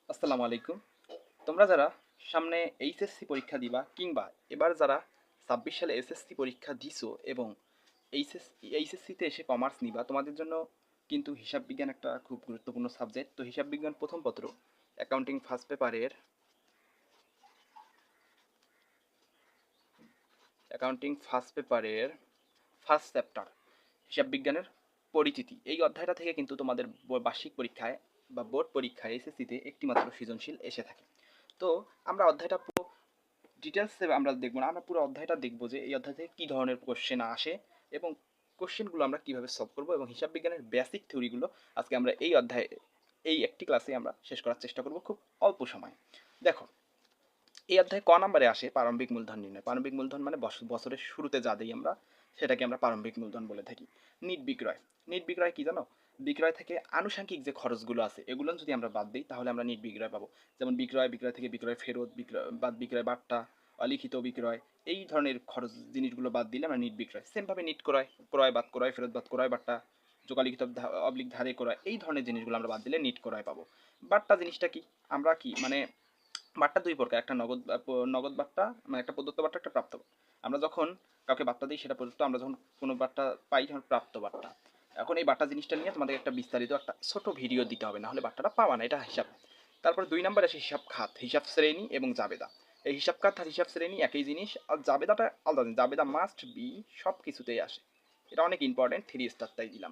আসসালামু আলাইকুম। তোমরা যারা সামনে এইচএসসি পরীক্ষা দিবা কিংবা এবার যারা ২৬ সালে এসএসসি পরীক্ষা দিছো এবং এইচএসসিতে এসে কমার্স নিবা, তোমাদের জন্য কিন্তু হিসাব বিজ্ঞান একটা খুব গুরুত্বপূর্ণ সাবজেক্ট। তো হিসাব বিজ্ঞান প্রথম পত্র অ্যাকাউন্টিং ফার্স্ট পেপারের ফার্স্ট চ্যাপ্টার হিসাব বিজ্ঞানের পরিচিতি, এই অধ্যায়টা থেকে কিন্তু তোমাদের বার্ষিক পরীক্ষায় বা বোর্ড পরীক্ষায় এসএসসিতে একটিমাত্র সৃজনশীল এসে থাকে। তো আমরা অধ্যায়টা ডিটেলসে আমরা দেখবো না, আমরা পুরো অধ্যায়টা দেখবো যে এই অধ্যায় থেকে কী ধরনের কোশ্চেন আসে এবং কোশ্চেনগুলো আমরা কীভাবে সলভ করবো এবং হিসাব বিজ্ঞানের বেসিক থিওরিগুলো আজকে আমরা এই অধ্যায়ে এই একটি ক্লাসে আমরা শেষ করার চেষ্টা করব খুব অল্প সময়। দেখো, এই অধ্যায়ে ক নম্বরে আসে প্রারম্ভিক মূলধন নির্ণয়। প্রারম্ভিক মূলধন মানে বছরের শুরুতে যা দিই আমরা সেটাকে আমরা প্রারম্ভিক মূলধন বলে থাকি। নিট বিক্রয়, নিট বিক্রয় কি জানো? বিক্রয় থেকে আনুষঙ্গিক যে খরচগুলো আছে এগুলো যদি আমরা বাদ দিই তাহলে আমরা নিট বিক্রয় পাবো। যেমন বিক্রয়, বিক্রয় থেকে বিক্রয় ফেরত, বিক্রয় বাট্টা, অলিখিত বিক্রয়, এই ধরনের খরচ জিনিসগুলো বাদ দিলে আমরা নিট বিক্রয়। সেমভাবে নিট ক্রয়, ক্রয় বাদ ক্রয় ফেরত বাদ ক্রয় বাট্টা, যোগালিখিত অবলিক ধারে ক্রয়, এই ধরনের জিনিসগুলো আমরা বাদ দিলে নিট ক্রয় পাবো। বাট্টা জিনিসটা কি? আমরা কি মানে বাট্টা দুই প্রকার, একটা নগদ নগদ বাট্টা মানে একটা প্রদত্ত বাট্টা, একটা প্রাপ্ত বাট্টা। আমরা যখন কাউকে বাট্টা দিই সেটা প্রদত্ত, আমরা যখন কোনো বাট্টা পাই তখন প্রাপ্ত বাট্টা। এখন এই বাট্টা জিনিসটা নিয়ে তোমাদের একটা বিস্তারিত একটা ছোট ভিডিও দিতে হবে, নাহলে বাট্টাটা পাওয়া না, এটা হিসাব। তারপরে ২ নম্বরে আসে হিসাব খাত, হিসাব শ্রেণী এবং জাবেদা। এই হিসাব খাত আর হিসাব শ্রেণী একই জিনিস, আর জাবেদাটা আলাদা জিনিস। জাবেদা মাস্ট বি সব কিছুতেই আসে, এটা অনেক ইম্পর্টেন্ট, 3 স্টার তাই দিলাম।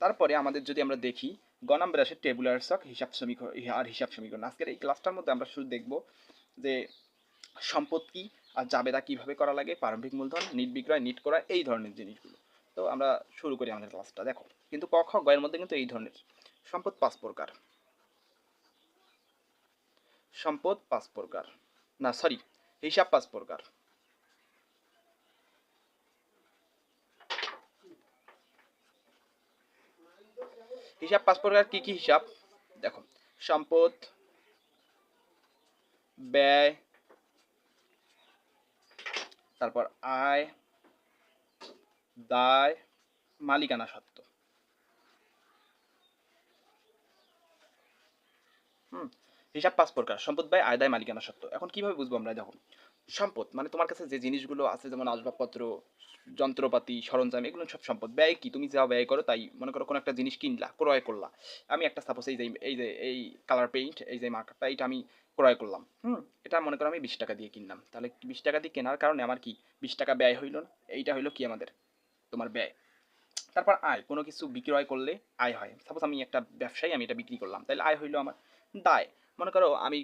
তারপরে আমাদের যদি আমরা দেখি গ নম্বরে আসে টেবুলার স্টক, হিসাব সমীকরণ আর হিসাব সমীকরণ। আজকের এই ক্লাসটার মধ্যে আমরা শুধু দেখব যে সম্পদ কি আর জাবেদা কিভাবে করা লাগে, প্রারম্ভিক মূলধন, নিট বিক্রয়, নিট করা, এই ধরনের জিনিসগুলো। তো আমরা শুরু করি আমাদের ক্লাসটা। দেখো, কিন্তু ক খ গ এর মধ্যে কিন্তু এই ধরনের সম্পদ 5 প্রকার। সম্পদ 5 প্রকার, না সরি, হিসাব 5 প্রকার। হিসাব 5 প্রকার কি কি হিসাব? দেখো, সম্পদ, ব্যয়, তারপর আয়, দায়, মালিকানা সত্ত্ব। হিসাব 5 প্রকার: সম্পদ, ব্যয়, আয়, দায়, মালিকানা সত্ত্ব। এখন কিভাবে বুঝবো আমরা? দেখো, সম্পদ মানে তোমার কাছে যে জিনিসগুলো আছে, যেমন আসবাবপত্র, যন্ত্রপাতি, সরঞ্জাম, এগুলো সব সম্পদ। ব্যয় কি? তুমি যা ব্যয় করো তাই। মনে করো কোনো একটা জিনিস কিনলা, ক্রয় করলা। আমি একটা সাপোজ এই কালার পেইন্ট, এই যে মার্কারটা, এটা আমি ক্রয় করলাম। এটা মনে করো আমি 20 টাকা দিয়ে কিনলাম। তাহলে 20 টাকা দিয়ে কেনার কারণে আমার কি 20 টাকা ব্যয় হইল না? এইটা হইলো কি আমাদের তোমার ব্যয়। তারপর আয়, কোনো কিছু বিক্রয় করলে আয় হয়। সাপোজ আমি একটা ব্যবসায়ী, আমি এটা বিক্রি করলাম, তাহলে আয় হইলো আমার। দায়, মনে করো আমি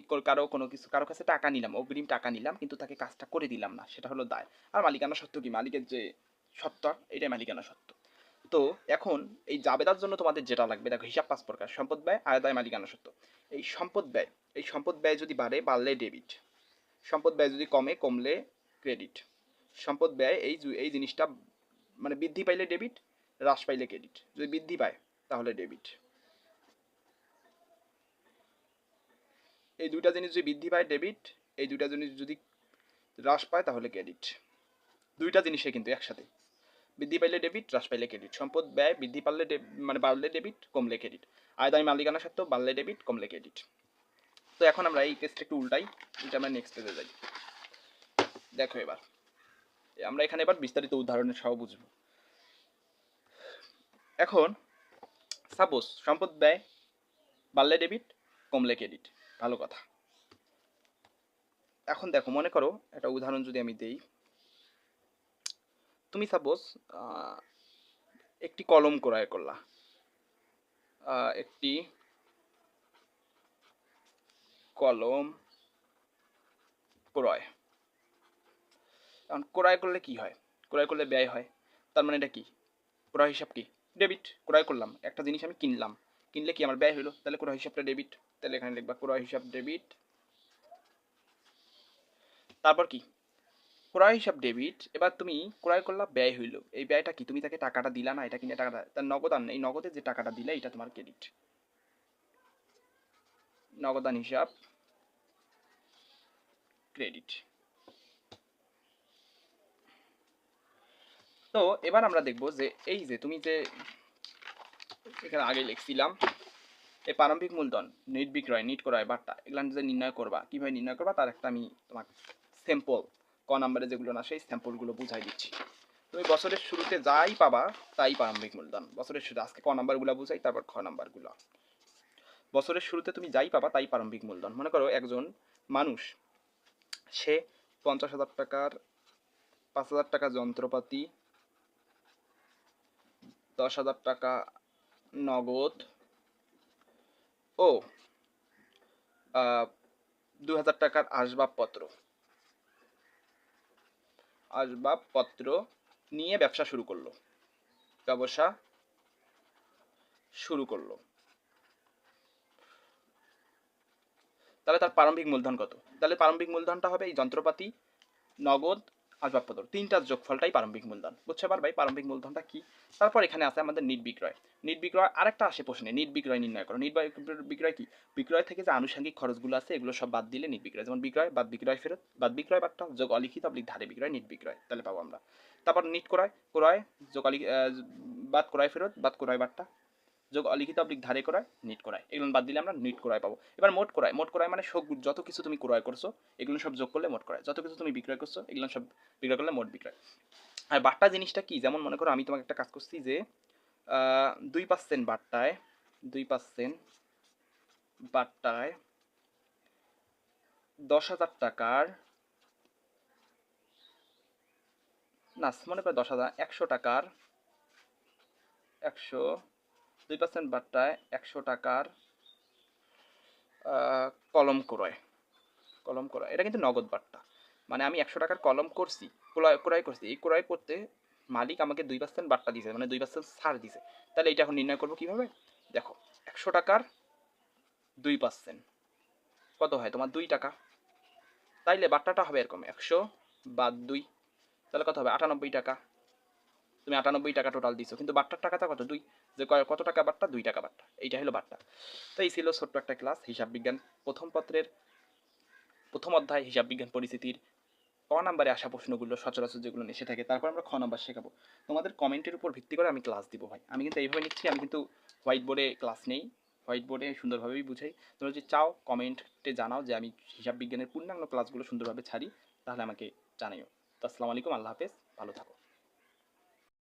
কারো কাছে টাকা নিলাম, অগ্রিম টাকা নিলাম, কিন্তু তাকে কাজটা করে দিলাম না, সেটা হলো দায়। আর মালিকানা সত্ত্ব কি? মালিকের যে সত্ত্ব, এটাই মালিকানা সত্ত্ব। তো এখন এই জাবেদার জন্য তোমাদের যেটা লাগবে, দেখো, হিসাব 5 প্রকার: সম্পদ, ব্যয়, আয়, দায়, মালিকানা সত্ত্ব। এই সম্পদ ব্যয়, এই সম্পদ ব্যয় যদি বাড়ে, বাড়লে ডেবিট। সম্পদ ব্যয় যদি কমে, কমলে ক্রেডিট। সম্পদ ব্যয় এই জিনিসটা মানে বৃদ্ধি পাইলে ডেবিট, হ্রাস পাইলে ক্রেডিট। যদি বৃদ্ধি পায় তাহলে ডেবিট। এই দুইটা জিনিস যদি বৃদ্ধি পায় ডেবিট, এই দুইটা জিনিস যদি হ্রাস পায় তাহলে ক্রেডিট। দুইটা জিনিসে কিন্তু একসাথে, বৃদ্ধি পাইলে ডেবিট, হ্রাস পাইলে ক্রেডিট। সম্পদ ব্যয় বৃদ্ধি পারলে মানে বাড়লে ডেবিট, কমলে ক্রেডিট। আয় দায় মালিকানা সত্ত্বেও বাড়লে ডেবিট, কমলে ক্রেডিট। তো এখন আমরা এই পেজটা একটু উল্টাই, এটা আমরা নেক্সট পেজে যাই। দেখো, এবার আমরা এখানে এবার বিস্তারিত উদাহরণের সহ বুঝবো। এখন সাপোজ সম্পদ ব্যয় বাড়লে ডেবিট, কমলে ক্রেডিট, ভালো কথা। এখন দেখো, মনে করো একটা উদাহরণ যদি আমি দেই, তুমি সাপোজ একটি কলম ক্রয় করলা, একটি কলম ক্রয়। এখন ক্রয় করলে কি হয়? ক্রয় করলে ব্যয় হয়। তার মানে এটা কি? ক্রয় হিসাব কি? ডেবিট। ক্রয় করলাম, একটা জিনিস আমি কিনলাম, কিনলে কি আমার ব্যয় হইলো, তাহলে ক্রয় হিসাবটা ডেবিট। তাহলে এখানে লিখবা ক্রয় হিসাব ডেবিট। তারপর কি? ক্রয় হিসাব ডেবিট। এবার তুমি ক্রয় করলা, ব্যয় হইলো, এই ব্যয়টা কি? তুমি তাকে টাকাটা দিলা না, এটা কিনে টাকাটা তার নগদান, এই নগদে যে টাকাটা দিলে এটা তোমার ক্রেডিট। নগদান হিসাব ক্রেডিট। তো এবার আমরা দেখব যে এই যে তুমি যে এখানে আগে লিখছিলাম এই প্রারম্ভিক মূলধন, নিট বিক্রয়, নিট ক্রয়, বাট্টা, এগুলো যে নির্ণয় করবা, কীভাবে নির্ণয় করবা তার একটা আমি তোমার স্যাম্পল ক নাম্বারে যেগুলো না সেই স্যাম্পলগুলো বুঝাই দিচ্ছি। তুমি বছরের শুরুতে যাই পাবা তাই প্রারম্ভিক মূলধন। বছরের শুরুতে আজকে ক নাম্বারগুলো বুঝাই, তারপর খ নাম্বারগুলো। বছরের শুরুতে তুমি যাই পাবা তাই প্রারম্ভিক মূলধন। মনে করো একজন মানুষ, সে 50,000 টাকার 5,000 টাকা যন্ত্রপাতি, 10,000 টাকা নগদ ও 2,000 টাকার আসবাবপত্র নিয়ে ব্যবসা শুরু করলো। তাহলে তার প্রারম্ভিক মূলধন কত? তাহলে প্রারম্ভিক মূলধনটা হবে এই যন্ত্রপাতি, নগদ, আসবাবপত্র, তিনটার যোগফলটাই প্রারম্ভিক মূলধন। বুঝতে পারবে প্রারম্ভিক মূলধনটা কি? তারপর এখানে আছে আমাদের নিট বিক্রয়। নিট বিক্রয় আরেকটা আসে প্রশ্নে, নিট বিক্রয় নির্ণয় করো। নিট বিক্রয় কি? বিক্রয় থেকে যে আনুষঙ্গিক খরচগুলো আছে এগুলো সব বাদ দিলে নিট বিক্রয়। যেমন বিক্রয় বাদ বিক্রয় ফেরত, বাদ বিক্রয় বাট্টা যোগ অলিখিত ধারে বিক্রয়, নিট বিক্রয়। তাহলে পাবো আমরা। তারপর নিট ক্রয়, ক্রয় যোগ বাদ ক্রয় ফেরত, বাদ ক্রয় বাট্টা যোগ অলিখিত ধারে ক্রয়, নিট ক্রয়। এগুলো বাদ দিলে আমরা নিট ক্রয় পাবো। এবার মোট ক্রয়। মোট ক্রয় মানে যত কিছু তুমি ক্রয় করছো এগুলো সব যোগ করলে মোট ক্রয়। যত কিছু তুমি বিক্রয় করছো এগুলো সব বিক্রয় করলে মোট বিক্রয়। আর বাট্টা জিনিসটা কি? যেমন মনে করো আমি তোমাকে একটা কাজ করছি যে 2% বাট্টায় 2% বাট্টায় 10,000 টাকার না, মনে করো 10,000 100 টাকার 2% বাট্টায় 100 টাকার কলম ক্রয়। এটা কিন্তু নগদ বাট্টা। মানে আমি 100 টাকার কলম করছি, ক্রয় করছি। এই ক্রয় করতে মালিক আমাকে 2% বাট্টা দিয়েছে, মানে 2% ছাড় দিয়েছে। তাহলে এটা এখন নির্ণয় করবো কিভাবে? দেখো 100 টাকার 2% কত হয় তোমার? 2 টাকা। তাইলে বাট্টাটা হবে এরকম 100 বাদ 2, তাহলে কত হবে? 98 টাকা। তুমি 98 টাকা টোটাল দিছো, কিন্তু বাট্টার টাকাটা কত? 2। যে কত টাকা বাট্টা? 2 টাকা বাট্টা। এইটা হলো বাট্টা। তো এই ছিল ছোট্ট একটা ক্লাস হিসাব বিজ্ঞান প্রথম পত্রের প্রথম অধ্যায় হিসাব বিজ্ঞান পরিস্থিতির ক নাম্বারে আসা প্রশ্নগুলো সচরাচর যেগুলো এসে থাকে। তারপর আমরা খ নাম্বার শেখাবো। তোমাদের কমেন্টের উপর ভিত্তি করে আমি ক্লাস দিব ভাই। আমি কিন্তু এইভাবে নিচ্ছি, আমি কিন্তু হোয়াইট বোর্ডে ক্লাস নেই। হোয়াইট বোর্ডে সুন্দরভাবেই বুঝাই। তোমরা যদি চাও কমেন্টে জানাও যে আমি হিসাব বিজ্ঞানের পূর্ণাঙ্গ ক্লাসগুলো সুন্দরভাবে ছাড়ি, তাহলে আমাকে জানাইও। তো আসসালামু আলাইকুম, আল্লাহ হাফেজ, ভালো থাকো।